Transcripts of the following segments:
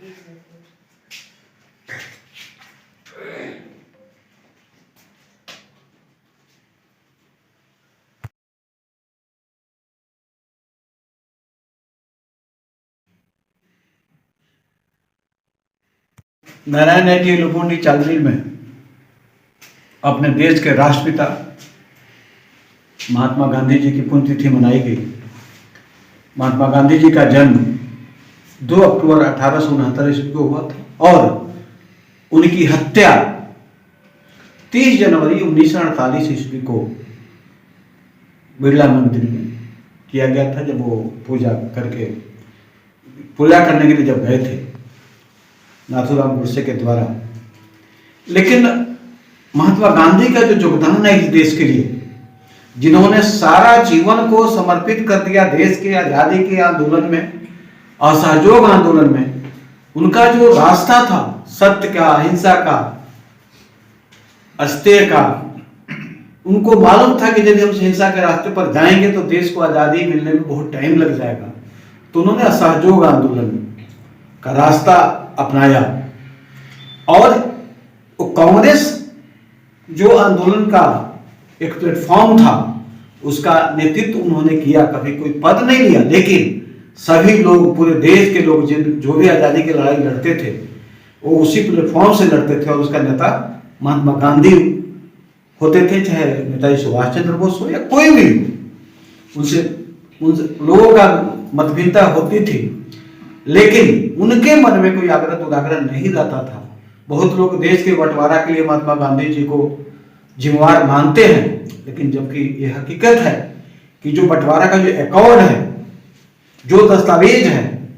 नारायण रेड्डी लुबुंडी चालरी में अपने देश के राष्ट्रपिता महात्मा गांधी जी की पुण्यतिथि मनाई गई। महात्मा गांधी जी का जन्म 2 अक्टूबर 1869 ईस्वी को हुआ था और उनकी हत्या 30 जनवरी 1948 ईस्वी को बिरला मंदिर में किया गया था, जब वो पूजा करने के लिए जब गए थे नाथूराम गोडसे के द्वारा। लेकिन महात्मा गांधी का जो योगदान है इस देश के लिए, जिन्होंने सारा जीवन को समर्पित कर दिया देश के आजादी के आंदोलन में, असहयोग आंदोलन में, उनका जो रास्ता था सत्य का, अहिंसा का, अस्तेय का, उनको मालूम था कि यदि हम हिंसा के रास्ते पर जाएंगे तो देश को आजादी मिलने में बहुत टाइम लग जाएगा। तो उन्होंने असहयोग आंदोलन का रास्ता अपनाया और कांग्रेस जो आंदोलन का एक प्लेटफॉर्म था उसका नेतृत्व उन्होंने किया। कभी कोई पद नहीं लिया, लेकिन सभी लोग, पूरे देश के लोग जो भी आजादी की लड़ाई लड़ते थे वो उसी प्लेटफॉर्म से लड़ते थे और उसका नेता महात्मा गांधी होते थे, चाहे नेताजी सुभाष चंद्र बोस हो या कोई भी। उनसे लोगों का मतभिन्नता होती थी, लेकिन उनके मन में कोई आग्रह दुराग्रह नहीं रहता था। बहुत लोग देश के बंटवारा के लिए महात्मा गांधी जी को जिम्मेवार मानते हैं, लेकिन जबकि ये हकीकत है कि जो बंटवारा का जो अकॉर्ड है, जो दस्तावेज है,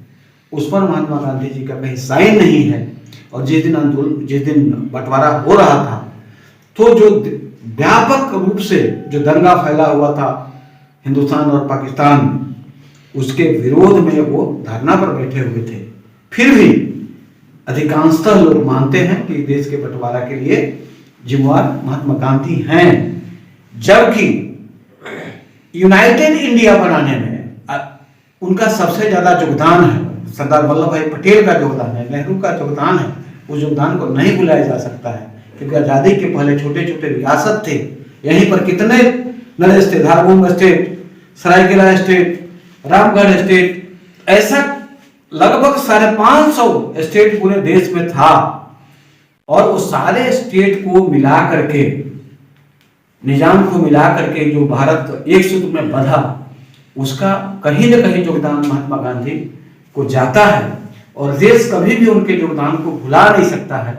उस पर महात्मा गांधी जी का कहीं साइन नहीं है। और जिस दिन बंटवारा हो रहा था तो जो व्यापक रूप से जो दंगा फैला हुआ था हिंदुस्तान और पाकिस्तान में, उसके विरोध में वो धरना पर बैठे हुए थे। फिर भी अधिकांशतः लोग मानते हैं कि देश के बंटवारा के लिए जिम्मेवार महात्मा गांधी हैं, जबकि यूनाइटेड इंडिया बनाने में उनका सबसे ज्यादा योगदान है। सरदार वल्लभ भाई पटेल का योगदान है, नेहरू का योगदान है। उस योगदान को नहीं भुलाया जा सकता है, क्योंकि आजादी के पहले छोटे छोटे रियासत थे। यहीं पर कितने नए state, Dhalbhum state, Saraikela state, Ramgarh state, ऐसा लगभग 550 स्टेट पूरे देश में था। और उस सारे स्टेट को मिला करके, निजाम को मिला करके जो भारत एक सूत्र में बंधा, उसका कहीं न कहीं योगदान महात्मा गांधी को जाता है। और देश कभी भी उनके योगदान को भुला नहीं सकता है।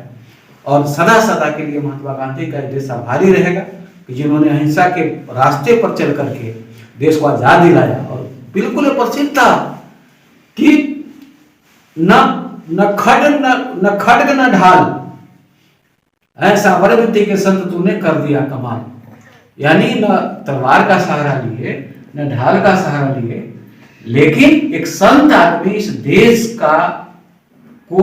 और सदा सदा के लिए महात्मा गांधी का देश आभारी रहेगा कि जिन्होंने अहिंसा के रास्ते पर चल करके देश को आजाद दिलाया। और बिल्कुल प्रसिद्ध था कि न खड्ग न ढाल, ऐसा वरवृत्ति के संत तूने कर दिया कमाल। यानी न तलवार का सहारा लिए, न ढाल का सहारा लिए, लेकिन एक संत आदमी इस देश को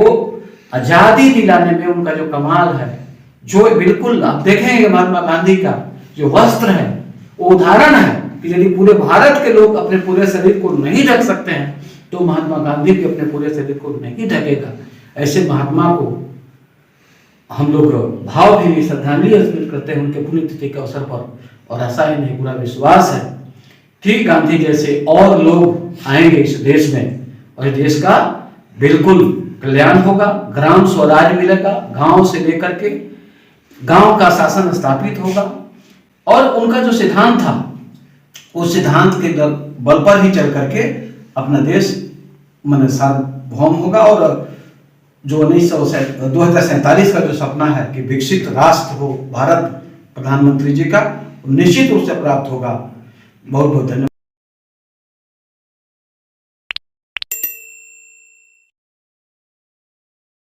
आजादी दिलाने में उनका जो कमाल है, जो बिल्कुल आप देखेंगे महात्मा गांधी का जो वस्त्र है वो उदाहरण है कि यदि पूरे भारत के लोग अपने पूरे शरीर को नहीं ढक सकते हैं तो महात्मा गांधी भी अपने पूरे शरीर को नहीं ढकेगा। ऐसे महात्मा को हम लोग भावभीनी श्रद्धांजलि अर्पित करते हैं उनके पुण्यतिथि के अवसर पर। और ऐसा ही नहीं, पूरा विश्वास है कि गांधी जैसे और लोग आएंगे इस देश में और इस देश का बिल्कुल कल्याण होगा, ग्राम स्वराज मिलेगा, गांव से लेकर के गांव का शासन स्थापित होगा। और उनका जो सिद्धांत था उस सिद्धांत के बल पर ही चल करके अपना देश सार्वभौम होगा। और जो 2047 का जो सपना है कि विकसित राष्ट्र हो भारत प्रधानमंत्री जी का, निश्चित रूप से प्राप्त होगा। बहुत बहुत धन्यवाद।